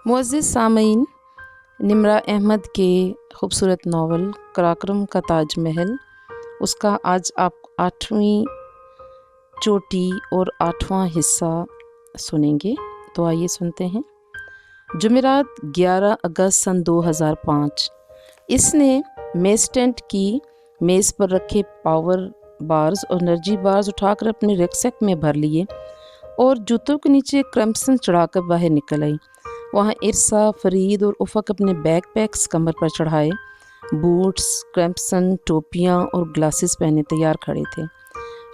मुअज़्ज़िज़ सामईन, निम्रा अहमद के खूबसूरत नावल कराक्रम का ताज महल, उसका आज आप 8वीं चोटी और 8वां हिस्सा सुनेंगे। तो आइए सुनते हैं। जुमेरात 11 अगस्त सन 2005। इसने मेस टेंट की मेज़ पर रखे पावर बार्स और एनर्जी बार्स उठाकर अपने रैकसैक में भर लिए और जूतों के नीचे क्रम्पसन चढ़ाकर बाहर निकल आई। वहाँ इरसा, फरीद और उफ़क अपने बैक पैक्स कमर पर चढ़ाए, बूट्स, क्रम्पसन, टोपियाँ और ग्लासेस पहने तैयार खड़े थे।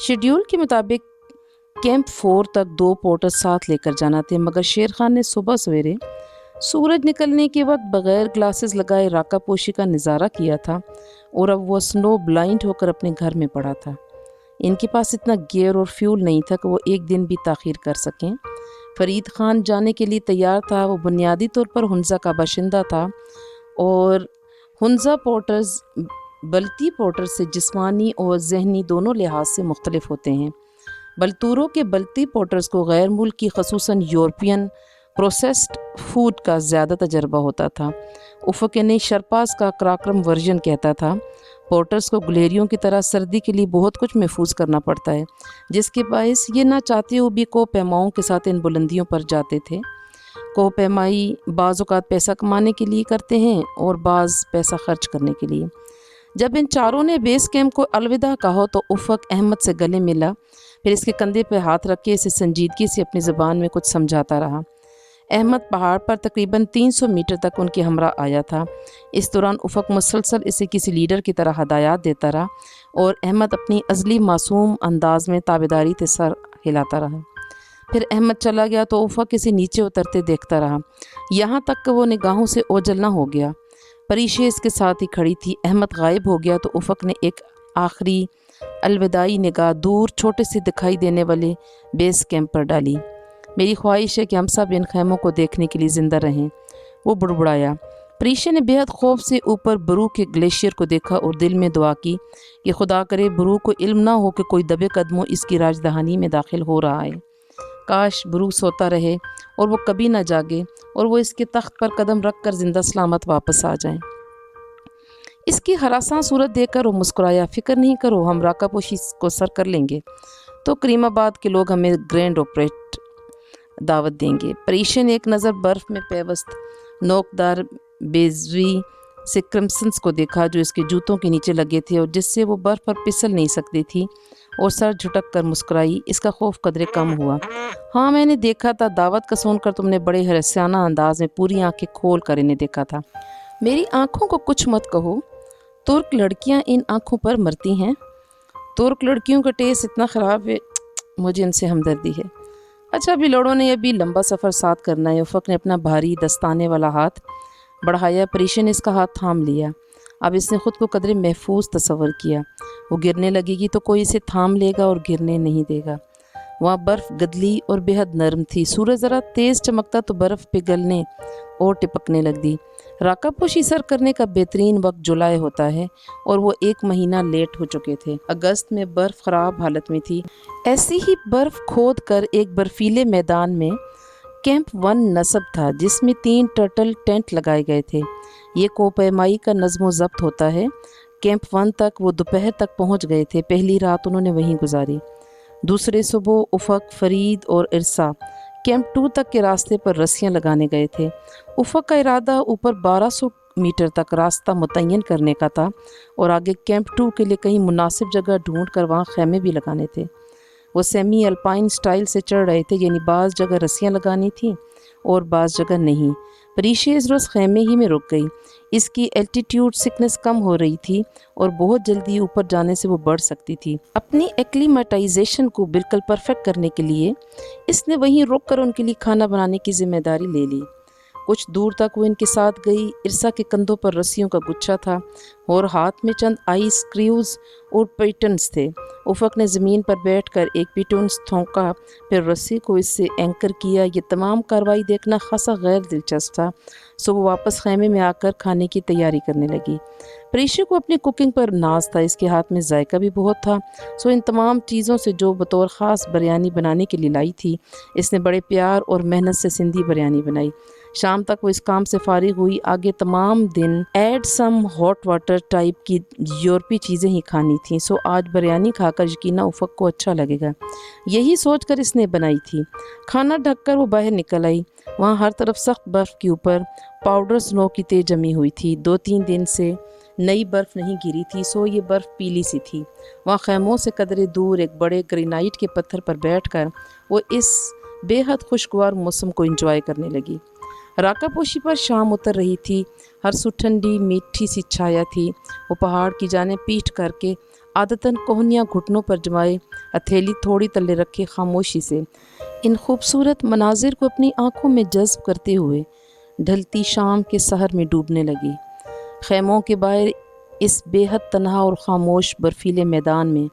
शेड्यूल के मुताबिक कैंप 4 तक 2 पोर्टर साथ लेकर जाना थे, मगर शेर खान ने सुबह सवेरे सूरज निकलने के वक्त बग़ैर ग्लासेस लगाए राका पोशी का नज़ारा किया था और अब वो स्नो ब्लाइंड होकर अपने घर में पड़ा था। इनके पास इतना गियर और फ्यूल नहीं था कि वो एक दिन भी ताख़ीर कर सकें। फरीद ख़ान जाने के लिए तैयार था। वो बुनियादी तौर पर हुंज़ा का बाशिंदा था और हुंज़ा पोर्टर्स बल्ती पोर्टर से जिस्मानी और ज़हनी दोनों लिहाज से मुख्तलिफ होते हैं। बलतूरों के बल्ती पोर्टर्स को गैर मुल्की ख़ुसूसन यूरोपियन प्रोसेस्ड फूड का ज़्यादा तजर्बा होता था। उफ़क ने शरपास का कराक्रम वर्जन कहता था। पोर्टर्स को गुलेरियों की तरह सर्दी के लिए बहुत कुछ महफूज करना पड़ता है, जिसके बायस ये ना चाहते हुए भी कोह पैमाओं के साथ इन बुलंदियों पर जाते थे। कोह पैमाई बाज़ औक़ात पैसा कमाने के लिए करते हैं और बाज़ पैसा खर्च करने के लिए। जब इन चारों ने बेस कैंप को अलविदा कहा तो उफ़क अहमद से गले मिला, फिर इसके कंधे पर हाथ रख के इसे संजीदगी से अपनी ज़बान में कुछ समझाता रहा। अहमद पहाड़ पर तकरीबन 300 मीटर तक उनके हमरा आया था। इस दौरान उफ़क मुसलसल इसे किसी लीडर की तरह हदायत देता रहा और अहमद अपनी अज़ली मासूम अंदाज में ताबेदारी से सर हिलाता रहा। फिर अहमद चला गया तो उफ़क इसे नीचे उतरते देखता रहा, यहाँ तक कि वो निगाहों से ओझल न हो गया। परीशे इसके साथ ही खड़ी थी। अहमद गायब हो गया तो उफ़क ने एक आखिरी अलविदाई निगाह दूर छोटे से दिखाई देने वाले बेस कैंप पर डाली। मेरी ख्वाहिश है कि हम सब इन खैमों को देखने के लिए ज़िंदा रहें, वो बुड़बुड़ाया। परीशे ने बेहद खौफ से ऊपर बरू के ग्लेशियर को देखा और दिल में दुआ की कि खुदा करे बरू को इल्म ना हो कि कोई दबे कदमों इसकी राजधानी में दाखिल हो रहा है। काश बरू सोता रहे और वो कभी ना जागे और वो इसके तख्त पर कदम रख कर जिंदा सलामत वापस आ जाए। इसकी हरासां सूरत देखकर वो मुस्कुराया। फ़िक्र नहीं करो, हम राका पोशी को सर कर लेंगे तो करीमाबाद के लोग हमें ग्रैंड ऑपरेट दावत देंगे। परीशे ने एक नज़र बर्फ़ में पेवस्त नोकदार बेजवी से क्रम्पसन्स को देखा जो इसके जूतों के नीचे लगे थे और जिससे वो बर्फ़ पर फिसल नहीं सकती थी, और सर झुटक कर मुस्कुराई। इसका खौफ कदरे कम हुआ। हाँ, मैंने देखा था। दावत का सुनकर तुमने बड़े हरस्याना अंदाज में पूरी आंखें खोल कर इन्हें देखा था। मेरी आंखों को कुछ मत कहो। तुर्क लड़कियां इन आंखों पर मरती हैं। तुर्क लड़कियों का टेस्ट इतना ख़राब है, मुझे इनसे हमदर्दी है। अच्छा, अभी लोगों ने अभी लंबा सफ़र साथ करना है। उफ़क ने अपना भारी दस्ताने वाला हाथ बढ़ाया। परीशे ने इसका हाथ थाम लिया। अब इसने ख़ुद को कदरे महफूज तस्वर किया। वो गिरने लगेगी तो कोई इसे थाम लेगा और गिरने नहीं देगा। वहाँ बर्फ़ गदली और बेहद नरम थी। सूरज ज़रा तेज़ चमकता तो बर्फ़ पिघलने और टिपकने लगती। राका पोशी सर करने का बेहतरीन वक्त जुलाई होता है और वो 1 महीना लेट हो चुके थे। अगस्त में बर्फ़ ख़राब हालत में थी। ऐसी ही बर्फ़ खोद कर एक बर्फीले मैदान में कैंप 1 नस्ब था, जिसमें 3 टर्टल टेंट लगाए गए थे। ये कोपैमाई का नज़्म ज़ब्त होता है। कैंप 1 तक वो दोपहर तक पहुंच गए थे। पहली रात उन्होंने वहीं गुजारी। दूसरे सुबह उफ़क, फरीद और इरसा कैंप 2 तक के रास्ते पर रस्सियाँ लगाने गए थे। उफ़क का इरादा ऊपर 1200 मीटर तक रास्ता मुतय्यन करने का था और आगे कैंप 2 के लिए कहीं मुनासिब जगह ढूंढ कर वहाँ खैमे भी लगाने थे। वो सेमी अल्पाइन स्टाइल से चढ़ रहे थे, यानी बाज़ जगह रस्सियाँ लगानी थी और बाज़ जगह नहीं। परीशे इस रोज़ खैमे ही में रुक गई। इसकी एल्टीट्यूड सिकनेस कम हो रही थी और बहुत जल्दी ऊपर जाने से वो बढ़ सकती थी। अपनी एक्लीमेटाइजेशन को बिल्कुल परफेक्ट करने के लिए इसने वहीं रुक कर उनके लिए खाना बनाने की जिम्मेदारी ले ली। कुछ दूर तक वो इनके साथ गई। इरसा के कंधों पर रस्सियों का गुच्छा था और हाथ में चंद आइस क्रीव्स और पिटन्स थे। उफ़क़ ने ज़मीन पर बैठकर एक पिटून्स थोंका, फिर रस्सी को इससे एंकर किया। ये तमाम कार्रवाई देखना खासा गैर दिलचस्प था, सो वो वापस ख़ैमे में आकर खाने की तैयारी करने लगी। प्रीशा को अपनी कुकिंग पर नाज था, इसके हाथ में जायका भी बहुत था। सो इन तमाम चीज़ों से जो बतौर ख़ास बिरयानी बनाने के लिए लाई थी, इसने बड़े प्यार और मेहनत से सिंधी बिरयानी बनाई। शाम तक वो इस काम से फारिग हुई। आगे तमाम दिन add some hot water type की यूरोपीय चीज़ें ही खानी थी। सो आज बिरयानी खाकर यकीना उफ़क़ को अच्छा लगेगा, यही सोचकर इसने बनाई थी। खाना ढककर वो बाहर निकल आई। वहाँ हर तरफ सख्त बर्फ़ के ऊपर पाउडर स्नो की तेज़ जमी हुई थी। 2-3 दिन से नई बर्फ़ नहीं गिरी थी, सो ये बर्फ़ पीली सी थी। वहाँ खैमों से कदरे दूर एक बड़े ग्रेनाइट के पत्थर पर बैठकर वो इस बेहद खुशगवार मौसम को एंजॉय करने लगी। राकापोशी पर शाम उतर रही थी। हर सू ठंडी मीठी सी छाया थी। वो पहाड़ की जाने पीठ करके आदतन कोहनियाँ घुटनों पर जमाए, हथेली थोड़ी तले रखे खामोशी से इन खूबसूरत मनाजिर को अपनी आंखों में जज्ब करते हुए ढलती शाम के सहर में डूबने लगी। खैमों के बाहर इस बेहद तन्हा और खामोश बर्फीले मैदान में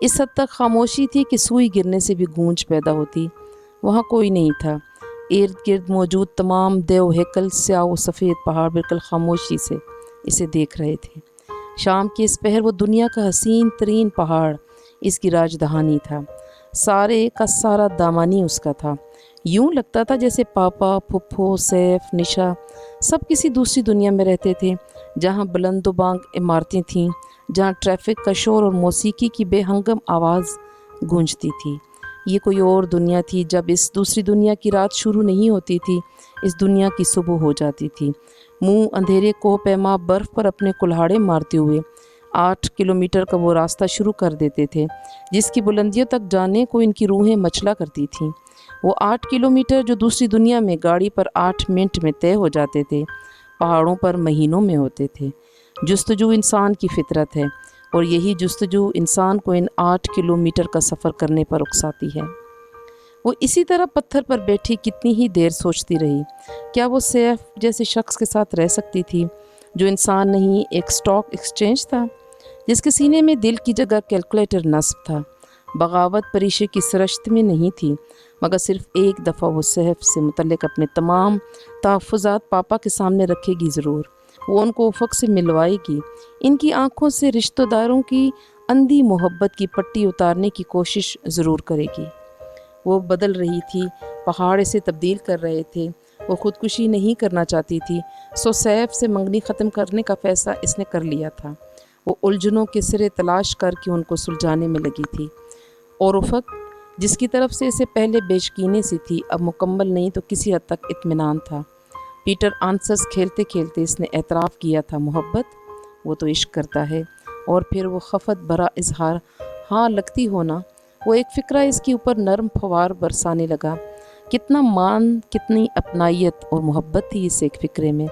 इस हद तक खामोशी थी कि सुई गिरने से भी गूंज पैदा होती। वहाँ कोई नहीं था। इर्द गिर्द मौजूद तमाम देव हैकल, स्याह व सफ़ेद पहाड़ बिल्कुल खामोशी से इसे देख रहे थे। शाम की इस पहर वो दुनिया का हसीन तरीन पहाड़ इसकी राजधानी था। सारे का सारा दामानी उसका था। यूं लगता था जैसे पापा, फुफ्फो, सैफ, निशा सब किसी दूसरी दुनिया में रहते थे, जहाँ बुलंदोबांग इमारतें थीं, जहाँ ट्रैफिक का शोर और मौसीकी की बेहंगम आवाज़ गूंजती थी। ये कोई और दुनिया थी। जब इस दूसरी दुनिया की रात शुरू नहीं होती थी, इस दुनिया की सुबह हो जाती थी। मुंह अंधेरे को पैमा बर्फ़ पर अपने कुल्हाड़े मारते हुए 8 किलोमीटर का वो रास्ता शुरू कर देते थे, जिसकी बुलंदियों तक जाने को इनकी रूहें मचला करती थीं। वो 8 किलोमीटर जो दूसरी दुनिया में गाड़ी पर 8 मिनट में तय हो जाते थे, पहाड़ों पर महीनों में होते थे। जुस्तजू इंसान की फितरत है, और यही जुस्तजू इंसान को इन 8 किलोमीटर का सफ़र करने पर उकसाती है। वो इसी तरह पत्थर पर बैठी कितनी ही देर सोचती रही। क्या वो सैफ जैसे शख्स के साथ रह सकती थी, जो इंसान नहीं एक स्टॉक एक्सचेंज था, जिसके सीने में दिल की जगह कैलकुलेटर नस्ब था। बगावत परीशे की सरश्त में नहीं थी, मगर सिर्फ़ एक दफ़ा वो सैफ से मुतल्लिक़ अपने तमाम तहफ़्फ़ुज़ात पापा के सामने रखेगी ज़रूर। वो उनको उफ़क़ से मिलवाएगी। इनकी आँखों से रिश्तेदारों की अंधी मोहब्बत की पट्टी उतारने की कोशिश ज़रूर करेगी। वो बदल रही थी, पहाड़ इसे तब्दील कर रहे थे। वो ख़ुदकुशी नहीं करना चाहती थी, सो सैफ से मंगनी ख़त्म करने का फ़ैसला इसने कर लिया था। वो उलझनों के सिरे तलाश करके उनको सुलझाने में लगी थी, और उफ़क़ जिसकी तरफ से इसे पहले बेशकीने सी थी, अब मुकम्मल नहीं तो किसी हद तक इत्मीनान था। पीटर आंसर्स खेलते खेलते इसने एतराफ़ किया था, मोहब्बत वो तो इश्क करता है। और फिर वो खफत भरा इजहार, हाँ लगती हो ना। वो एक फ़िक्रा इसके ऊपर नरम फवार बरसाने लगा। कितना मान, कितनी अपनाइयत और मोहब्बत थी इस एक फ़िक्रे में।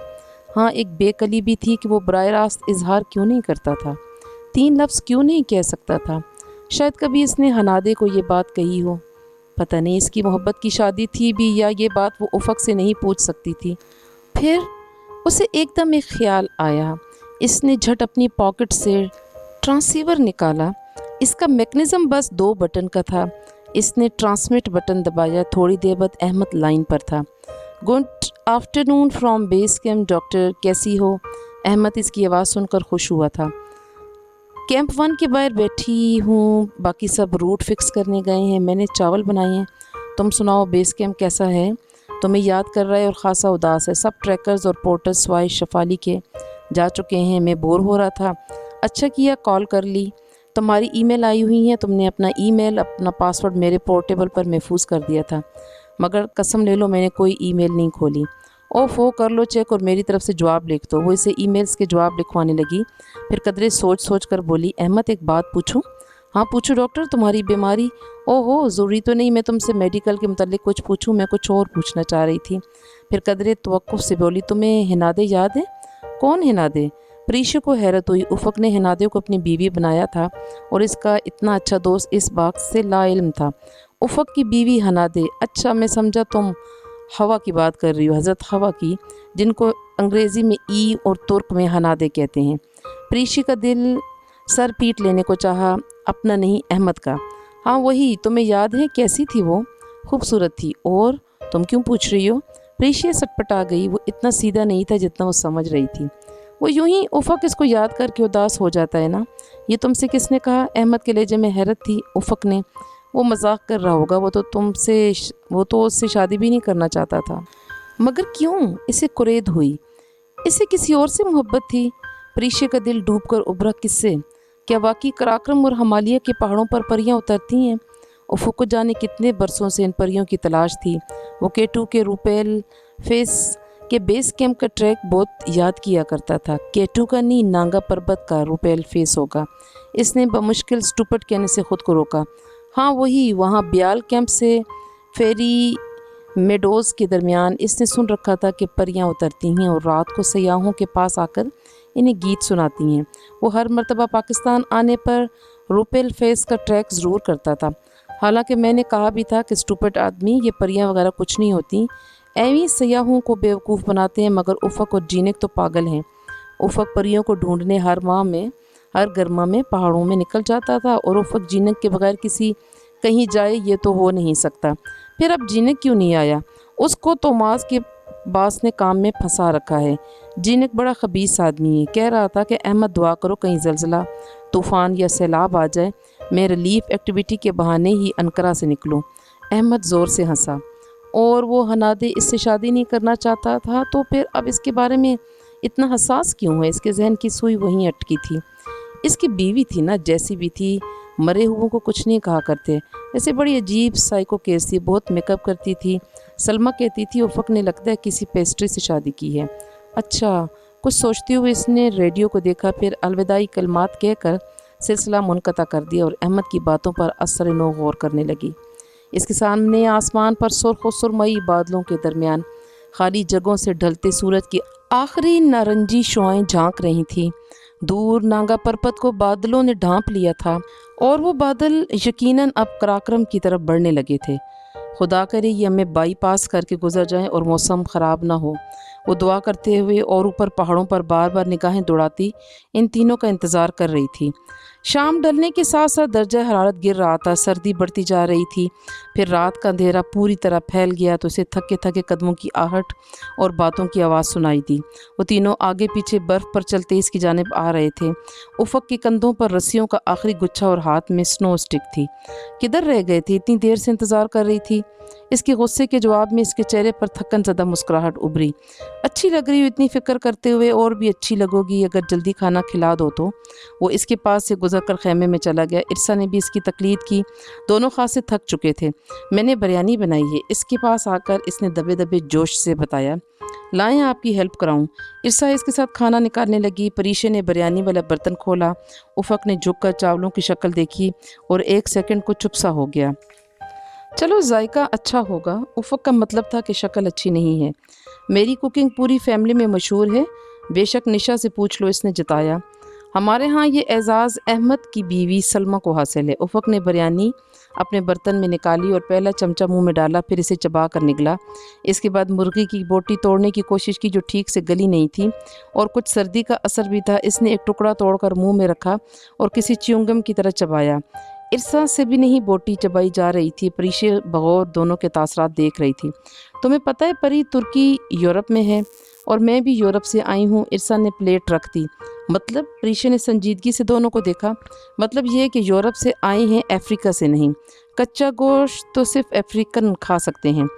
हाँ, एक बेकली भी थी कि वो बराह रास्त इजहार क्यों नहीं करता था, 3 लफ्ज़ क्यों नहीं कह सकता था। शायद कभी इसने हनादे को ये बात कही हो। पता नहीं इसकी मोहब्बत की शादी थी भी, या ये बात वो उफ़क़ से नहीं पूछ सकती थी। फिर उसे एकदम एक ख़्याल आया। इसने झट अपनी पॉकेट से ट्रांसीवर निकाला। इसका मैकेनिज़्म बस 2 बटन का था। इसने ट्रांसमिट बटन दबाया। थोड़ी देर बाद अहमद लाइन पर था। Good afternoon from base camp doctor, कैसी हो? अहमद इसकी आवाज़ सुनकर खुश हुआ था। कैंप 1 के बाहर बैठी हूँ, बाकी सब रूट फिक्स करने गए हैं। मैंने चावल बनाए हैं। तुम सुनाओ, बेस कैंप कैसा है? तुम्हें याद कर रहा है और ख़ासा उदास है। सब ट्रैकर्स और पोर्टर्स सवाए शफाली के जा चुके हैं। मैं बोर हो रहा था, अच्छा किया कॉल कर ली। तुम्हारी ईमेल आई हुई है। तुमने अपना ईमेल, अपना पासवर्ड मेरे पोर्टेबल पर महफूज कर दिया था, मगर कसम ले लो मैंने कोई ईमेल नहीं खोली। ओफ़ो, कर लो चेक और मेरी तरफ से जवाब लिख दो। वो इसे ईमेल्स के जवाब लिखवाने लगी। फिर कदरे सोच कर बोली, अहमद एक बात पूछूं? हाँ पूछो डॉक्टर, तुम्हारी बीमारी? ओहो, ज़रूरी तो नहीं मैं तुमसे मेडिकल के मुतालिक कुछ पूछूं, मैं कुछ और पूछना चाह रही थी। फिर कदरे तवक्कुफ़ से बोली, तुम्हें हिनादे याद है? कौन हिनादे? प्रीशा को हैरत हुई। उफ़क़ ने हिनादे को अपनी बीवी बनाया था, और इसका इतना अच्छा दोस्त इस बात से लाइल्म था। उफ़क़ की बीवी हनादे? अच्छा, मैं समझा तुम हवा की बात कर रही हो, हज़रत हवा की, जिनको अंग्रेज़ी में ई और तुर्क में हनादे कहते हैं। प्रीशा का दिल सर पीट लेने को चाहा, अपना नहीं अहमद का। हाँ वही, तुम्हें याद है कैसी थी वो? खूबसूरत थी। और तुम क्यों पूछ रही हो? प्रीशिया सटपटा गई। वो इतना सीधा नहीं था जितना वो समझ रही थी। वो यूं ही उफ़क इसको याद करके उदास हो जाता है ना। ये तुमसे किसने कहा? अहमद के लहजे में हैरत थी। उफ़क ने। वो मजाक कर रहा होगा, वो तो उससे शादी भी नहीं करना चाहता था। मगर क्यों? इसे कुरेद हुई। इसे किसी और से मोहब्बत थी। प्रीशिया का दिल डूब कर उभरा। किससे? क्या वाकई कराक्रम और हिमालय के पहाड़ों पर परियां उतरती हैं? उफ़क को जाने कितने बरसों से इन परियों की तलाश थी। वो K2 के रूपेल फेस के बेस कैंप का ट्रैक बहुत याद किया करता था। K2 का नहीं, नांगा पर्वत का रूपेल फेस होगा। इसने बमुश्किल स्टूपिड कहने से खुद को रोका। हाँ वही, वहाँ ब्याल कैंप से फेरी मेडोज़ के दरमियान इसने सुन रखा था कि परियां उतरती हैं और रात को सयाहों के पास आकर इन्हें गीत सुनाती हैं। वो हर मर्तबा पाकिस्तान आने पर रूपेल फेस का ट्रैक ज़रूर करता था। हालांकि मैंने कहा भी था कि स्टूपिड आदमी, ये परियां वगैरह कुछ नहीं होती, ऐवी सयाहों को बेवकूफ़ बनाते हैं। मगर उफ़क और जीनक तो पागल हैं। उफ़क परियों को ढूंढने हर गर्मा में पहाड़ों में निकल जाता था और उफ़क जीनक के बगैर कहीं जाए ये तो हो नहीं सकता। फिर अब जीनक क्यों नहीं आया? उसको तोमास के बास ने काम में फंसा रखा है। जीनक बड़ा खबीस आदमी है। कह रहा था कि अहमद दुआ करो कहीं ज़लज़ला, तूफ़ान या सैलाब आ जाए, मैं रिलीफ एक्टिविटी के बहाने ही अनकरा से निकलूं। अहमद ज़ोर से हंसा। और वो हनादे इससे शादी नहीं करना चाहता था, तो फिर अब इसके बारे में इतना हसास क्यों है? इसके जहन की सुई वहीं अटकी थी। इसकी बीवी थी ना, जैसी भी थी, मरे हुओं को कुछ नहीं कहा करते। ऐसे बड़ी अजीब साइको केस थी, बहुत मेकअप करती थी। सलमा कहती थी उफ़क ने लगता है किसी पेस्ट्री से शादी की है। अच्छा, कुछ सोचते हुए इसने रेडियो को देखा, फिर अलविदाई कलमात कहकर सिलसिला मुनक़ता कर दिया और अहमद की बातों पर असर नो गौर करने लगी। इसके सामने आसमान पर सुर्ख और सुरमई बादलों के दरमियान खाली जगहों से ढलते सूरज की आखिरी नारंगी शुआएं झांक रही थीं। दूर नांगा पर्वत को बादलों ने ढांप लिया था और वो बादल यकीनन अब कराक्रम की तरफ बढ़ने लगे थे। खुदा करे ये हमें बाईपास करके गुजर जाएं और मौसम ख़राब ना हो, वो दुआ करते हुए और ऊपर पहाड़ों पर बार बार निगाहें दौड़ाती इन तीनों का इंतज़ार कर रही थी। शाम ढलने के साथ साथ दर्जा हरारत गिर रहा था, सर्दी बढ़ती जा रही थी। फिर रात का अंधेरा पूरी तरह फैल गया तो उसे थके थके कदमों की आहट और बातों की आवाज़ सुनाई दी। वो तीनों आगे पीछे बर्फ़ पर चलते इसकी जानिब आ रहे थे। उफ़क के कंधों पर रस्सियों का आखिरी गुच्छा और हाथ में स्नो स्टिक थी। किधर रह गए थे? इतनी देर से इंतज़ार कर रही थी। इसके गुस्से के जवाब में इसके चेहरे पर थकन ज़दा मुस्कुराहट उभरी। अच्छी लग रही हो इतनी फ़िक्र करते हुए, और भी अच्छी लगोगी अगर जल्दी खाना खिला दो तो। वो इसके पास से गुजर कर खैमे में चला गया। इरसा ने भी इसकी तकलीद की। दोनों खासे थक चुके थे। मैंने बिरयानी बनाई है, इसके पास आकर इसने दबे दबे जोश से बताया। लाएं आपकी हेल्प कराऊं? इरसा इसके साथ खाना निकालने लगी। परीशे ने बिरयानी वाला बर्तन खोला। उफ़क ने झुककर चावलों की शक्ल देखी और एक सेकंड को चुप सा हो गया। चलो जायका अच्छा होगा। उफ़क का मतलब था कि शक्ल अच्छी नहीं है। मेरी कुकिंग पूरी फैमिली में मशहूर है, बेशक निशा से पूछ लो, इसने जताया। हमारे यहाँ ये एजाज़ अहमद की बीवी सलमा को हासिल है। उफ़क ने बिरयानी अपने बर्तन में निकाली और पहला चमचा मुंह में डाला, फिर इसे चबा कर निगला। इसके बाद मुर्गी की बोटी तोड़ने की कोशिश की जो ठीक से गली नहीं थी और कुछ सर्दी का असर भी था। इसने एक टुकड़ा तोड़कर मुंह में रखा और किसी च्युइंगम की तरह चबाया। इरसा से भी नहीं बोटी चबाई जा रही थी। परीशे बगौर दोनों के तासरात देख रही थी। तुम्हें पता है परी, तुर्की यूरोप में है और मैं भी यूरोप से आई हूँ। इरसा ने प्लेट रख दी। मतलब? परीशे ने संजीदगी से दोनों को देखा। मतलब ये है कि यूरोप से आए हैं, अफ्रीका से नहीं। कच्चा गोश्त तो सिर्फ अफ्रीकन खा सकते हैं।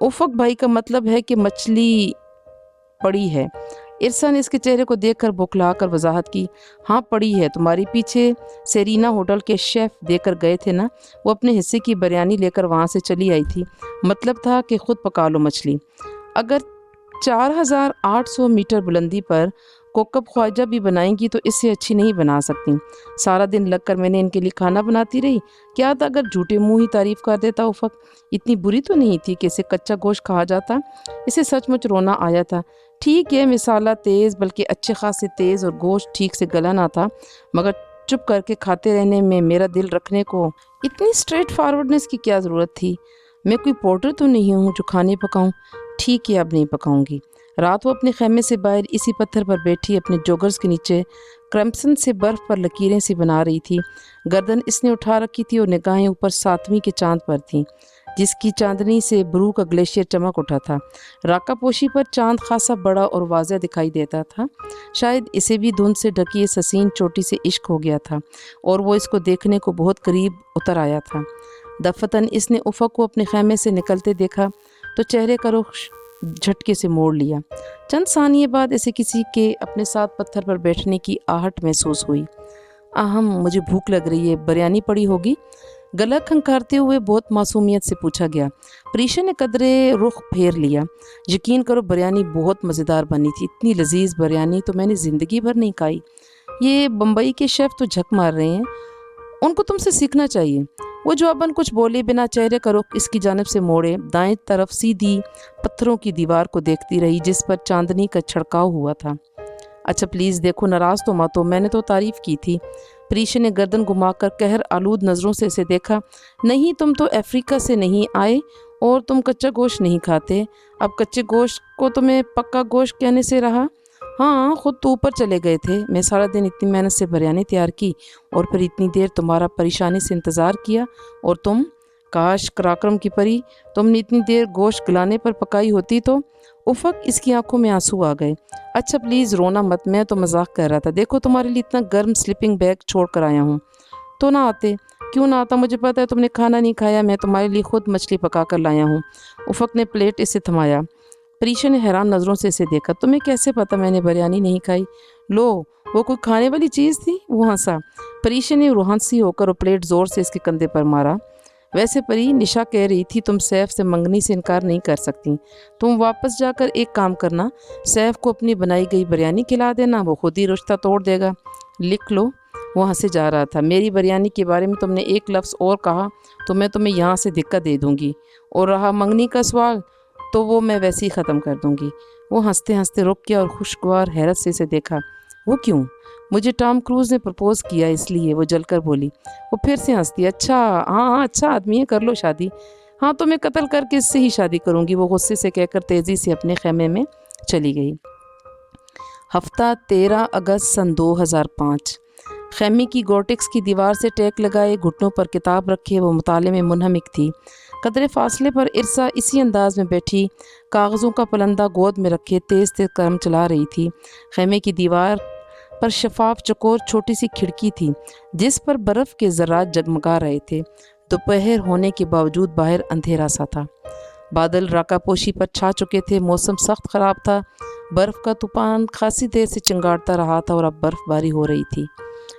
उफ़क भाई का मतलब है कि मछली पड़ी है। इरसा ने इसके चेहरे को देखकर बौखला कर वजाहत की। हाँ पड़ी है, तुम्हारी पीछे सेरीना होटल के शेफ़ देकर गए थे ना, वो अपने हिस्से की बिरयानी लेकर वहाँ से चली आई थी। मतलब था कि खुद पका लो मछली। अगर 4800 मीटर बुलंदी पर कोकब ख्वाजा भी बनाएंगी तो इससे अच्छी नहीं बना सकती। सारा दिन लगकर मैंने इनके लिए खाना बनाती रही। क्या था अगर झूठे मुंह ही तारीफ़ कर देता उफ़क? इतनी बुरी तो नहीं थी कि इसे कच्चा गोश्त कहा जाता। इसे सचमुच रोना आया था। ठीक है, मिसाला तेज़, बल्कि अच्छे खासे तेज़, और गोश्त ठीक से गला ना था, मगर चुप करके खाते रहने में मेरा दिल रखने को इतनी स्ट्रेट फॉरवर्डनेस की क्या ज़रूरत थी? मैं कोई पोर्टर तो नहीं हूँ जो खाने पकाऊँ। ठीक है, अब नहीं पकाऊँगी। रात वो अपने खैमे से बाहर इसी पत्थर पर बैठी अपने जोगर्स के नीचे क्रम्पसन से बर्फ़ पर लकीरें सी बना रही थी। गर्दन इसने उठा रखी थी और निगाहें ऊपर 7वीं के चांद पर थीं, जिसकी चांदनी से ब्रू का ग्लेशियर चमक उठा था। राकापोशी पर चांद खासा बड़ा और वाज़ह दिखाई देता था। शायद इसे भी धुंध से ढकी इस हसीन चोटी से इश्क हो गया था और वो इसको देखने को बहुत करीब उतर आया था। दफ़तन इसने उफ़क़ को अपने खैमे से निकलते देखा तो चेहरे का रुख झटके से मोड़ लिया। चंद सानिये बाद इसे किसी के अपने साथ पत्थर पर बैठने की आहट महसूस हुई। मुझे भूख लग रही है, बिरयानी पड़ी होगी? गला खंखारते हुए बहुत मासूमियत से पूछा गया। प्रीशा ने कदरे रुख फेर लिया। यकीन करो, बिरयानी बहुत मज़ेदार बनी थी। इतनी लजीज बिरयानी तो मैंने ज़िंदगी भर नहीं खाई। ये बम्बई के शेफ़ तो झक मार रहे हैं, उनको तुमसे सीखना चाहिए। वो जवाबन कुछ बोले बिना चेहरे का रुख इसकी जानिब से मोड़े दाएं तरफ सीधी पत्थरों की दीवार को देखती रही, जिस पर चांदनी का छिड़काव हुआ था। अच्छा प्लीज़ देखो, नाराज़ तो मत हो, मैंने तो तारीफ़ की थी। प्रीशा ने गर्दन घुमाकर कहर आलूद नज़रों से इसे देखा। नहीं, तुम तो अफ्रीका से नहीं आए और तुम कच्चा गोश्त नहीं खाते। अब कच्चे गोश्त को तुम्हें पक्का गोश्त कहने से रहा? हाँ, खुद तो ऊपर चले गए थे। मैं सारा दिन इतनी मेहनत से बिरयानी तैयार की और फिर इतनी देर तुम्हारा परेशानी से इंतज़ार किया, और तुम, काश कराक्रम की परी तुमने इतनी देर गोश्त गलाने पर पकाई होती तो। उफ़क़ इसकी आंखों में आंसू आ गए। अच्छा प्लीज़ रोना मत, मैं तो मजाक कर रहा था। देखो तुम्हारे लिए इतना गर्म स्लीपिंग बैग छोड़ कर आया हूँ। तो ना आते? क्यों ना आता? मुझे पता है तुमने खाना नहीं खाया, मैं तुम्हारे लिए खुद मछली पका कर लाया हूँ। उफ़क़ ने प्लेट इसे थमाया। प्रीशा ने हैरान नज़रों से इसे देखा। तुम्हें कैसे पता मैंने बिरयानी नहीं खाई? लो, वो कोई खाने वाली चीज़ थी? वो हंसा। प्रीशा ने रूहानसी होकर वो प्लेट ज़ोर से इसके कंधे पर मारा। वैसे परी, निशा कह रही थी तुम सैफ से मंगनी से इनकार नहीं कर सकती। तुम वापस जाकर एक काम करना, सैफ को अपनी बनाई गई बिरयानी खिला देना, वो खुद ही रिश्ता तोड़ देगा। लिख लो। वो हंसे जा रहा था। मेरी बिरयानी के बारे में तुमने एक लफ्ज़ और कहा तो मैं तुम्हें यहाँ से दिक्कत दे दूँगी, और रहा मंगनी का सवाल तो वो मैं वैसे ही ख़त्म कर दूँगी। वो हंसते हंसते रुक गया और खुशगवार हैरत से इसे देखा। वो क्यों? मुझे टॉम क्रूज़ ने प्रपोज़ किया इसलिए, वो जलकर बोली। वो फिर से हंसती। अच्छा, हाँ, अच्छा आदमी है, कर लो शादी। हाँ, तो मैं कत्ल करके इससे ही शादी करूँगी, वो गुस्से से कहकर तेज़ी से अपने खेमे में चली गई। हफ्ता 13 अगस्त सन 2005। खेमे की गोटेक्स की दीवार से टेक लगाए, घुटनों पर किताब रखे, वो मुताले में मुनहमिक थी। कदरे फासले पर इरसा इसी अंदाज में बैठी कागज़ों का पलंदा गोद में रखे तेज़ तेज़ कलम चला रही थी। खेमे की दीवार पर शफाफ चकोर छोटी सी खिड़की थी, जिस पर बर्फ़ के ज़र्रात जगमगा रहे थे। दोपहर होने के बावजूद बाहर अंधेरा सा था। बादल राकापोशी पर छा चुके थे। मौसम सख्त ख़राब था। बर्फ़ का तूफ़ान खासी देर से चिंगारता रहा था और अब बर्फ़बारी हो रही थी।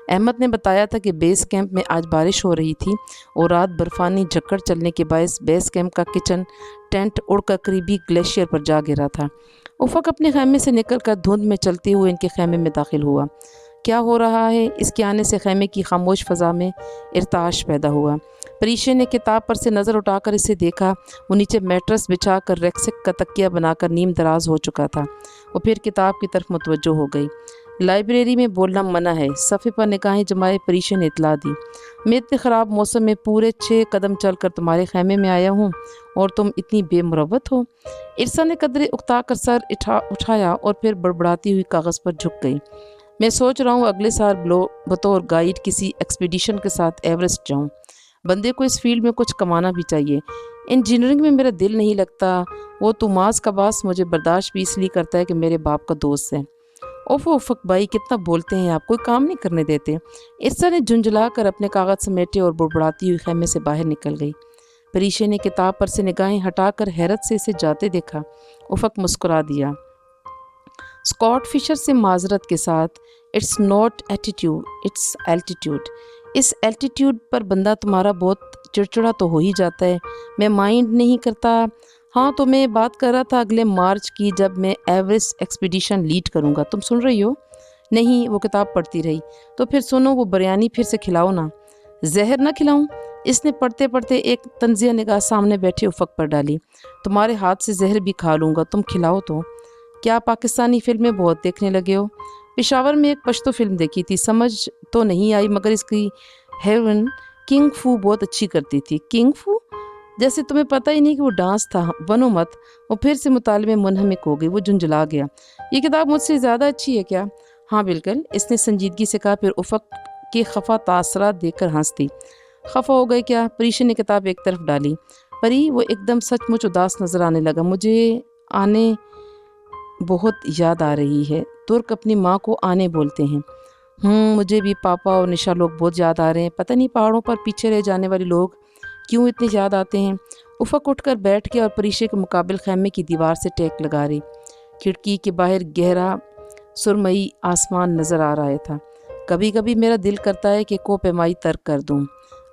अहमद ने बताया था कि बेस कैंप में आज बारिश हो रही थी और रात बर्फ़ानी झक्कड़ चलने के बायस बेस कैंप का किचन टेंट उड़कर करीबी ग्लेशियर पर जा गिरा था। उफ़क़ अपने खैमे से निकलकर धुंध में चलते हुए इनके खैमे में दाखिल हुआ। क्या हो रहा है? इसके आने से खैमे की खामोश फ़ज़ा में इर्ताश पैदा हुआ। प्रीशा ने किताब पर से नज़र उठाकर इसे देखा। वो नीचे मैट्रेस बिछाकर रेक्सिक का तकिया बनाकर नीम दराज हो चुका था। वो फिर किताब की तरफ मुतवज्जो हो गई। लाइब्रेरी में बोलना मना है, सफ़े पर निगाहें जमाए प्रीशा ने इतला दी। मैं इतने ख़राब मौसम में पूरे 6 कदम चलकर तुम्हारे खैमे में आया हूँ और तुम इतनी बेमुरवत हो। इरसा ने कदरे उकता कर सर उठाया और फिर बड़बड़ाती हुई कागज़ पर झुक गई। मैं सोच रहा हूँ अगले साल बतौर गाइड किसी एक्सपीडिशन के साथ एवरेस्ट जाऊँ। बंदे को इस फील्ड में कुछ कमाना भी चाहिए। इंजीनियरिंग में मेरा दिल नहीं लगता। वो तुमास का बास मुझे बर्दाश्त भी इसलिए करता है कि मेरे बाप का दोस्त है। ओफो उफ़क़ भाई, कितना बोलते हैं आप, कोई काम नहीं करने देते। इरसा ने झुंझला कर अपने कागज़ समेटे और बुड़बुड़ाती हुई खैमे से बाहर निकल गई। प्रीशा ने किताब पर से निगाहें हटाकर हैरत से इसे जाते देखा। उफ़क़ मुस्कुरा दिया। स्कॉट फिशर से माजरत के साथ, it's not attitude, it's altitude. इस एल्टीट्यूड पर बंदा तुम्हारा बहुत चिड़चिड़ा तो हो ही जाता है। मैं माइंड नहीं करता। हाँ, तो मैं बात कर रहा था अगले मार्च की, जब मैं एवरेस्ट एक्सपीडिशन लीड करूँगा। तुम सुन रही हो? नहीं, वो किताब पढ़ती रही। तो फिर सुनो, वो बिरयानी फिर से खिलाओ ना। जहर ना खिलाऊं? इसने पढ़ते पढ़ते एक तंजिया निगाह सामने बैठे उफ़क़ पर डाली। तुम्हारे हाथ से जहर भी खा लूँगा, तुम खिलाओ तो। क्या पाकिस्तानी फ़िल्में बहुत देखने लगे हो? पेशावर में एक पश्तो फ़िल्म देखी थी, समझ तो नहीं आई, मगर इसकी हेरोइन किंग फू बहुत अच्छी करती थी। किंग फू? जैसे तुम्हें पता ही नहीं कि वो डांस था। बनो मत। वो फिर से मुताले में मुनहमिक हो गई। वो झुंझला गया। ये किताब मुझसे ज़्यादा अच्छी है क्या? हाँ बिल्कुल, इसने संजीदगी से कहा, फिर उफक के खफा तासरात देखकर हंस दी। खफा हो गए क्या? परीशा ने किताब एक तरफ डाली। परी, वो एकदम सचमुच उदास नजर आने लगा। मुझे आने बहुत याद आ रही है। तुर्क अपनी माँ को आने बोलते हैं। मुझे भी पापा और निशा लोग बहुत याद आ रहे हैं। पता नहीं पहाड़ों पर पीछे रह जाने वाले लोग क्यों इतने याद आते हैं। उफक उठकर बैठ के और परीशा के मुकाबिल खैमे की दीवार से टेक लगा रही। खिड़की के बाहर गहरा सुरमई आसमान नजर आ रहा था। कभी कभी मेरा दिल करता है कि को पैमाई तर्क कर दूं।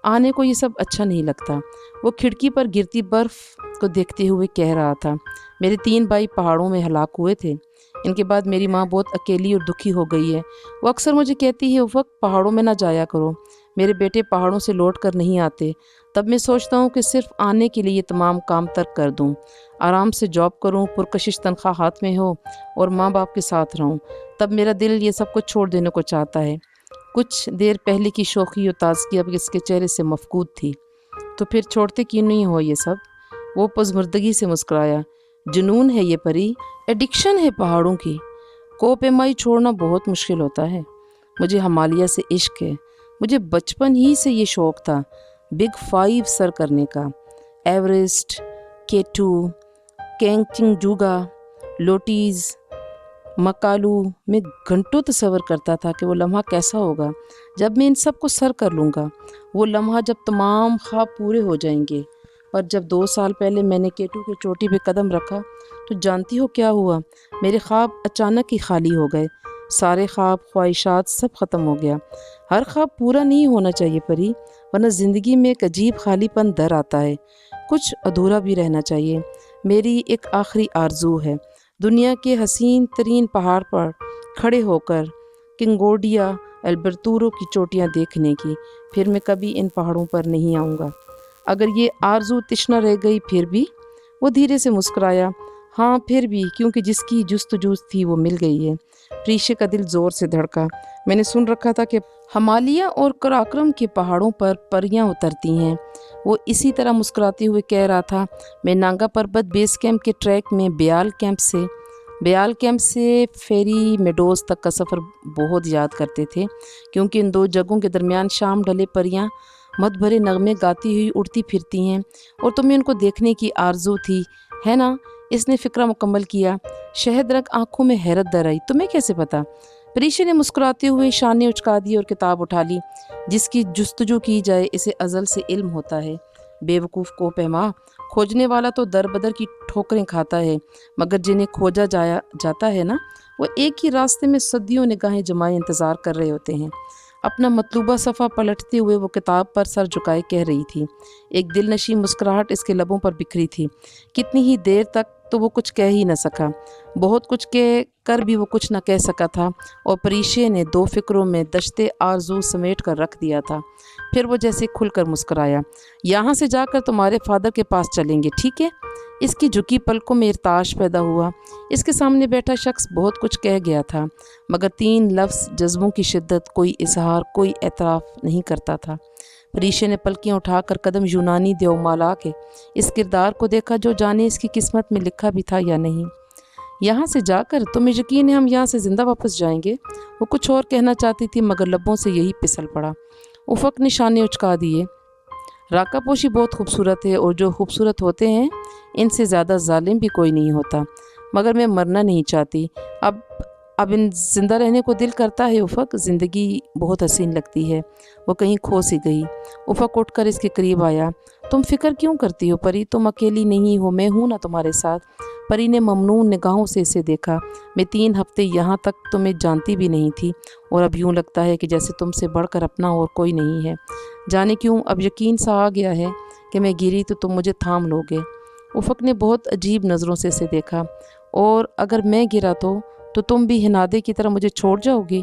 आने को ये सब अच्छा नहीं लगता। वो खिड़की पर गिरती बर्फ को देखते हुए कह रहा था। मेरे 3 भाई पहाड़ों में हलाक हुए थे। इनके बाद मेरी माँ बहुत अकेली और दुखी हो गई है। वो अक्सर मुझे कहती है, उस वक्त पहाड़ों में ना जाया करो, मेरे बेटे पहाड़ों से लौट कर नहीं आते। तब मैं सोचता हूँ कि सिर्फ आने के लिए ये तमाम काम तर्क कर दूँ, आराम से जॉब करूँ, पुरकशिश तनख्वाह हाथ में हो और माँ बाप के साथ रहूँ। तब मेरा दिल ये सब कुछ छोड़ देने को चाहता है। कुछ देर पहले की शौक़ी और ताज़गी अब इसके चेहरे से मफकूद थी। तो फिर छोड़ते क्यों नहीं हो ये सब? वो पुज़मुर्दगी से मुस्कुराया। जुनून है ये परी, एडिक्शन है पहाड़ों की। कोपेमाई छोड़ना बहुत मुश्किल होता है। मुझे हिमालय से इश्क है। मुझे बचपन ही से ये शौक़ था बिग 5 सर करने का। Everest, K2, Kangchenjunga, Lhotse, Makalu. मैं घंटों तसव्वुर करता था कि वो लम्हा कैसा होगा जब मैं इन सब को सर कर लूँगा, वो लम्हा जब तमाम ख्वाब पूरे हो जाएंगे। पर जब 2 साल पहले मैंने K2 की चोटी पे कदम रखा तो जानती हो क्या हुआ? मेरे ख्वाब अचानक ही खाली हो गए। सारे ख्वाब, ख्वाहिशात सब ख़त्म हो गया। हर ख्वाब पूरा नहीं होना चाहिए परी, वरना ज़िंदगी में एक अजीब खालीपन दर आता है। कुछ अधूरा भी रहना चाहिए। मेरी एक आखिरी आरज़ू है, दुनिया के हसीन तरीन पहाड़ पर खड़े होकर किंगोडिया एल्बर्तूरो की चोटियाँ देखने की। फिर मैं कभी इन पहाड़ों पर नहीं आऊँगा। अगर ये आरज़ू तिश्ना रह गई फिर भी? वो धीरे से मुस्कुराया। हाँ फिर भी, क्योंकि जिसकी जुस्तजू थी वो मिल गई है। परीशा का दिल ज़ोर से धड़का। मैंने सुन रखा था कि हिमालय और कराक्रम के पहाड़ों पर परियां उतरती हैं। वो इसी तरह मुस्कुराते हुए कह रहा था। मैं नांगा पर्वत बेस कैंप के ट्रैक में ब्याल कैंप से फेरी मेडोज़ तक का सफ़र बहुत याद करते थे, क्योंकि इन 2 जगहों के दरमियान शाम ढले परियां मत भरे नगमे गाती हुई उड़ती फिरती हैं और तुम्हें उनको देखने की आरज़ू थी, है ना? इसने फ़िक्रा मुकम्मल किया। शहद रंग आँखों में हैरत दर आई। तुम्हें कैसे पता? परीशा ने मुस्कुराते हुए शाने उचका दी और किताब उठा ली। जिसकी जुस्तजू की जाए इसे अज़ल से इल्म होता है। बेवकूफ़ को पैमा, खोजने वाला तो दर बदर की ठोकरें खाता है, मगर जिन्हें खोजा जाता है ना, वो एक ही रास्ते में सदियों निगाहें जमाए इंतज़ार कर रहे होते हैं। अपना मतलूबा सफ़ा पलटते हुए वो किताब पर सर झुकाए कह रही थी। एक दिलनशी मुस्कुराहट इसके लबों पर बिखरी थी। कितनी ही देर तक तो वो कुछ कह ही न सका। बहुत कुछ कह कर भी वो कुछ न कह सका था और परीशा ने 2 फिक्रों में दश्ते आरज़ू समेट कर रख दिया था। फिर वो जैसे खुलकर मुस्कुराया। यहाँ से जाकर तुम्हारे फादर के पास चलेंगे, ठीक है? इसकी झुकी पलकों में इर्ताश पैदा हुआ। इसके सामने बैठा शख्स बहुत कुछ कह गया था, मगर 3 लफ्ज़ जज्बों की शिद्दत, कोई इजहार, कोई एतराफ़ नहीं करता था। परीशा ने पलकियाँ उठाकर कदम यूनानी देवमाला के इस किरदार को देखा, जो जाने इसकी किस्मत में लिखा भी था या नहीं। यहाँ से जाकर तुम्हें यकीन है हम यहाँ से ज़िंदा वापस जाएंगे? वो कुछ और कहना चाहती थी, मगर लबों से यही फिसल पड़ा। उफक ने शाने उचका दिए। राकापोशी बहुत खूबसूरत है और जो खूबसूरत होते हैं इनसे ज़्यादा जालिम भी कोई नहीं होता, मगर मैं मरना नहीं चाहती। अब इन ज़िंदा रहने को दिल करता है। उफक, ज़िंदगी बहुत हसीन लगती है। वो कहीं खो सी गई। उफक उठकर इसके करीब आया। तुम फ़िक्र क्यों करती हो परी? तुम अकेली नहीं हो, मैं हूँ ना तुम्हारे साथ। परी ने ममनून निगाहों से इसे देखा। मैं 3 हफ्ते यहाँ तक तुम्हें जानती भी नहीं थी और अब यूँ लगता है कि जैसे तुमसे बढ़कर अपना और कोई नहीं है। जाने क्यों अब यकीन सा आ गया है कि मैं गिरी तो तुम मुझे थाम लोगे। उफक ने बहुत अजीब नज़रों से इसे देखा। और अगर मैं गिरा तो तुम भी हिनादे की तरह मुझे छोड़ जाओगी?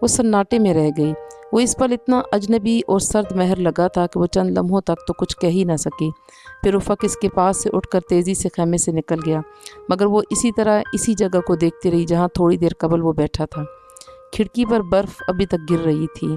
वो सन्नाटे में रह गई। वो इस पर इतना अजनबी और सर्द महर लगा था कि वो चंद लम्हों तक तो कुछ कह ही ना सकी। फिर उफक इसके पास से उठकर तेज़ी से खैमे से निकल गया, मगर वो इसी तरह इसी जगह को देखती रही जहाँ थोड़ी देर कबल वो बैठा था। खिड़की पर बर्फ़ अभी तक गिर रही थी।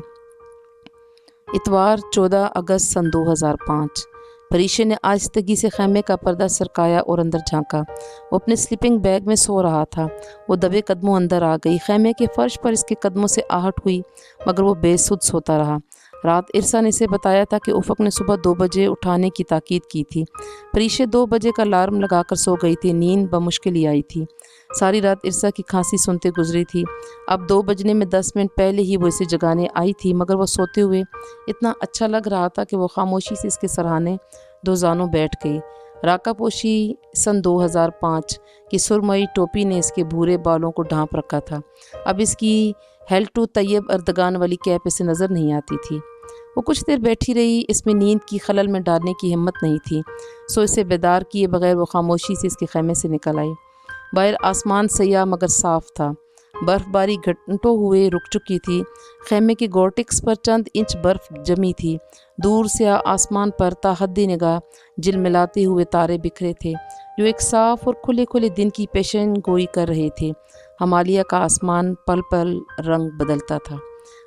इतवार 14 अगस्त सन 2005। फरीशे ने आहिस्तगी से खैमे का पर्दा सरकाया और अंदर झांका। वो अपने स्लीपिंग बैग में सो रहा था। वो दबे कदमों अंदर आ गई। खैमे के फर्श पर इसके कदमों से आहट हुई, मगर वो बेसुध सोता रहा। रात इरसा ने इसे बताया था कि उफ़क ने सुबह 2 बजे उठाने की ताकीद की थी। फरीशे 2 बजे का अलार्म लगाकर सो गई थी। नींद बमुश्किल ही आई थी। सारी रात इरसा की खांसी सुनते गुजरी थी। अब 2 बजने में 10 मिनट पहले ही वो इसे जगाने आई थी, मगर वो सोते हुए इतना अच्छा लग रहा था कि वो खामोशी से इसके सराहने दो जानों बैठ गई। राकापोशी सन 2005 की सुरमई टोपी ने इसके भूरे बालों को ढांप रखा था। अब इसकी हेल्टू तैयब अर्दगान वाली कैप इसे नज़र नहीं आती थी। वो कुछ देर बैठी रही। इसमें नींद की खलल में डालने की हिम्मत नहीं थी, सो इसे बेदार किए बगैर वो खामोशी से इसके खैमे से निकल आई। बाहर आसमान सयाह मगर साफ़ था। बर्फ़बारी घंटों हुए रुक चुकी थी। खैमे के गोर्टिक्स पर चंद इंच बर्फ़ जमी थी। दूर से आसमान पर ताहद्दी निगाह झिलमिलाते हुए तारे बिखरे थे, जो एक साफ़ और खुले खुले दिन की पेशन गोई कर रहे थे। हिमालय का आसमान पल पल रंग बदलता था।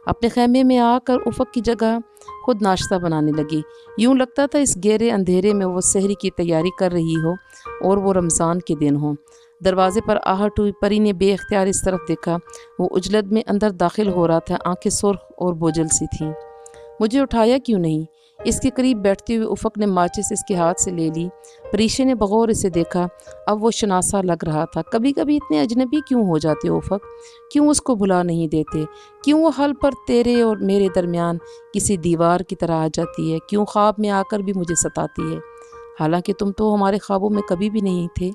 अपने खैमे में आकर उफ़क की जगह खुद नाश्ता बनाने लगी। यूँ लगता था इस गहरे अंधेरे में वो सहरी की तैयारी कर रही हो और वो रमज़ान के दिन हो। दरवाज़े पर आहट हुई। परी ने बेख्तियार इस तरफ देखा। वो उजलत में अंदर दाखिल हो रहा था। आंखें सुर्ख और बोझल सी थीं। मुझे उठाया क्यों नहीं? इसके करीब बैठते हुए उफ़क ने माचिस इसके हाथ से ले ली। फरीशे ने बगौर इसे देखा। अब वो शनासा लग रहा था। कभी कभी इतने अजनबी क्यों हो जाते हो उफ़क? क्यों उसको भुला नहीं देते? क्यों वो हल पर तेरे और मेरे दरमियान किसी दीवार की तरह आ जाती है? क्यों ख्वाब में आकर भी मुझे सताती है? हालांकि तुम तो हमारे ख्वाबों में कभी भी नहीं थे।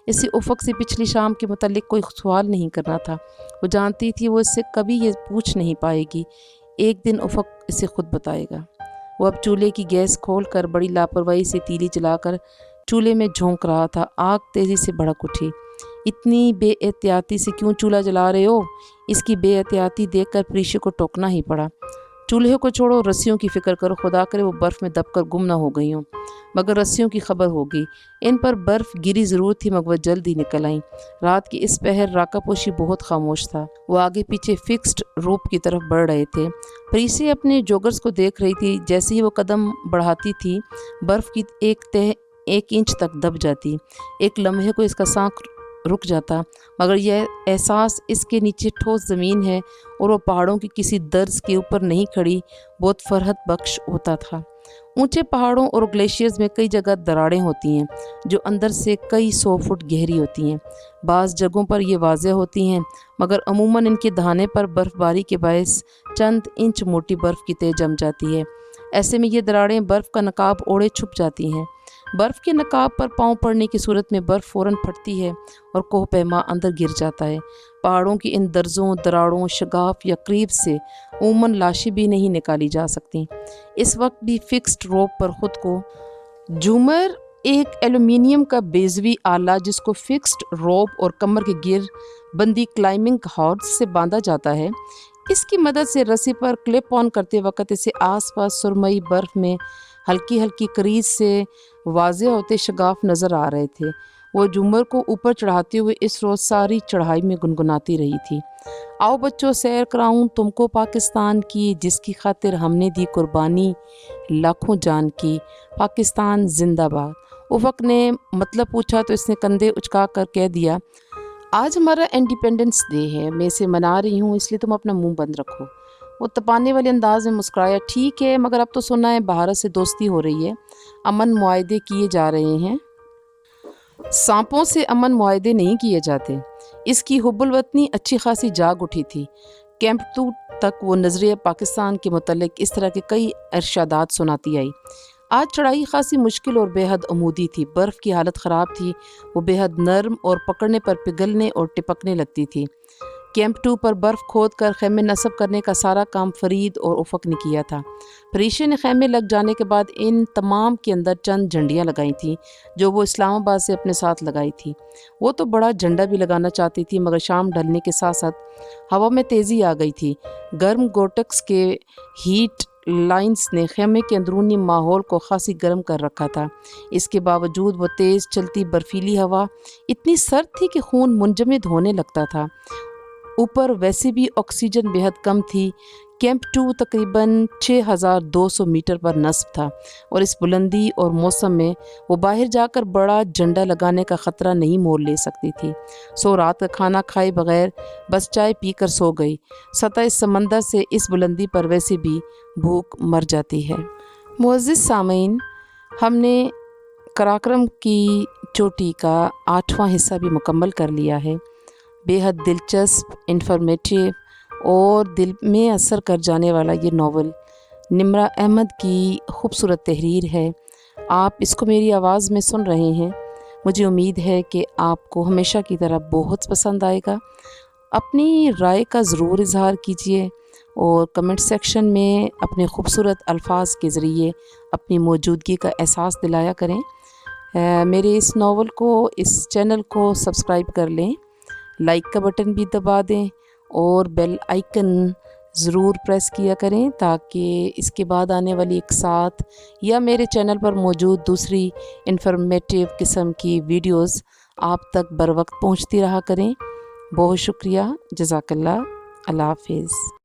इसे उफ़क से पिछली शाम के मुतालिक कोई सवाल नहीं करना था। वो जानती थी वो इससे कभी ये पूछ नहीं पाएगी। एक दिन उफ़क इसे खुद बताएगा। वो अब चूल्हे की गैस खोलकर बड़ी लापरवाही से तीली जलाकर चूल्हे में झोंक रहा था। आग तेज़ी से भड़क उठी। इतनी बेएहतियाती से क्यों चूल्हा जला रहे हो? इसकी बेएहतियाती देखकर फरीशे को टोकना ही पड़ा। चूल्हे को छोड़ो, रस्सियों की फ़िक्र करो। खुदा करे वो बर्फ़ में दबकर गुम ना हो गई हों। मगर रस्सियों की खबर होगी। इन पर बर्फ़ गिरी ज़रूर थी, मगर वह जल्द ही निकल आईं। रात की इस पहर राकापोशी बहुत खामोश था। वो आगे पीछे फिक्स्ड रोप की तरफ बढ़ रहे थे। फरीसे अपने जोगर्स को देख रही थी। जैसे ही वो कदम बढ़ाती थी, बर्फ़ की एक तह 1 इंच तक दब जाती। एक लम्हे को इसका सांस रुक जाता, मगर यह एहसास इसके नीचे ठोस ज़मीन है और वो पहाड़ों की किसी दर्ज के ऊपर नहीं खड़ी, बहुत फरहत बख्श होता था। ऊंचे पहाड़ों और ग्लेशियर्स में कई जगह दरारें होती हैं, जो अंदर से कई 100 फुट गहरी होती हैं। बाज़ जगहों पर ये वाज़ेह होती हैं, मगर अमूमन इनके दहाने पर बर्फ़बारी के बायस चंद इंच मोटी बर्फ़ की तह जम जाती है। ऐसे में ये दरारें बर्फ़ का नकाब ओढ़े छुप जाती हैं। बर्फ़ के नकाब पर पाँव पड़ने की सूरत में बर्फ़ फ़ौरन फटती है और कोह पैमा अंदर गिर जाता है। पहाड़ों की इन दर्जों, दरारों, शगाफ या क्रीब से उमूमन लाशें भी नहीं निकाली जा सकती। इस वक्त भी फिक्स्ड रोप पर खुद को झूमर एक एल्यूमिनियम का बेजवी आला, जिसको फिक्स्ड रोप और कमर के गिर बंदी क्लाइंबिंग हॉर्स से बांधा जाता है, इसकी मदद से रस्सी पर क्लिप ऑन करते वक्त इसे आसपास सुरमई बर्फ़ में हल्की हल्की क्रीज से वाज़े होते शगाफ नज़र आ रहे थे। वो झूमर को ऊपर चढ़ाते हुए इस रोज़ सारी चढ़ाई में गुनगुनाती रही थी। आओ बच्चों, सैर कराऊं तुमको पाकिस्तान की, जिसकी खातिर हमने दी कुर्बानी लाखों जान की, पाकिस्तान जिंदाबाद। उफ़क ने मतलब पूछा तो इसने कंधे उचका कर कह दिया, आज हमारा इंडिपेंडेंस डे है, मैं इसे मना रही हूँ, इसलिए तुम अपना मुंह बंद रखो। वो तपाने वाले अंदाज में मुस्कुराया, ठीक है, मगर अब तो सुना है भारत से दोस्ती हो रही है, अमन मुआहदे किए जा रहे हैं। सांपों से अमन मुआहदे नहीं किए जाते। इसकी हुब्बुल वतनी अच्छी खासी जाग उठी थी। कैंप 2 तक वो नज़रिया पाकिस्तान के मुतल्लिक इस तरह के कई इरशादात सुनाती आई। आज चढ़ाई खासी मुश्किल और बेहद अमूदी थी। बर्फ़ की हालत ख़राब थी। वो बेहद नरम और पकड़ने पर पिघलने और टिपकने लगती थी। कैंप 2 पर बर्फ़ खोद कर खैमे नस्ब करने का सारा काम फरीद और उफ़क ने किया था। फरीशे ने खैमे लग जाने के बाद इन तमाम के अंदर चंद झंडियाँ लगाई थीं, जो वो इस्लामाबाद से अपने साथ लगाई थी। वो तो बड़ा झंडा भी लगाना चाहती थी, मगर शाम ढलने के साथ साथ हवा में तेज़ी आ गई थी। गर्म गोटक्स के हीट लाइंस ने खैमे के अंदरूनी माहौल को खासी गर्म कर रखा था। इसके बावजूद वो तेज़ चलती बर्फीली हवा इतनी सर्द थी कि खून मुंजमद होने लगता था। اوپر ویسے بھی آکسیجن بہت کم تھی۔ کیمپ 2 تقریباً 6200 میٹر پر نصب تھا اور اس بلندی اور موسم میں وہ باہر جا کر بڑا جھنڈا لگانے کا خطرہ نہیں مول لے سکتی تھی۔ سو رات کا کھانا کھائے بغیر بس چائے پی کر سو گئی۔ سطح سمندر سے اس بلندی پر ویسے بھی بھوک مر جاتی ہے۔ معزز سامعین، ہم نے قراقرم کی چوٹی کا 8واں حصہ بھی مکمل کر لیا ہے۔ بے حد دلچسپ، انفارمیٹیو اور دل میں اثر کر جانے والا یہ ناول نمرہ احمد کی خوبصورت تحریر ہے۔ آپ اس کو میری آواز میں سن رہے ہیں۔ مجھے امید ہے کہ آپ کو ہمیشہ کی طرح بہت پسند آئے گا۔ اپنی رائے کا ضرور اظہار کیجیے اور کمنٹ سیکشن میں اپنے خوبصورت الفاظ کے ذریعے اپنی موجودگی کا احساس دلایا کریں۔ میرے اس ناول کو، اس چینل کو سبسکرائب کر لیں، لائک کا بٹن بھی دبا دیں اور بیل آئیکن ضرور پریس کیا کریں تاکہ اس کے بعد آنے والی ایک ساتھ یا میرے چینل پر موجود دوسری انفارمیٹیو قسم کی ویڈیوز آپ تک بر وقت پہنچتی رہا کریں۔ بہت شکریہ، جزاک اللہ، اللہ حافظ۔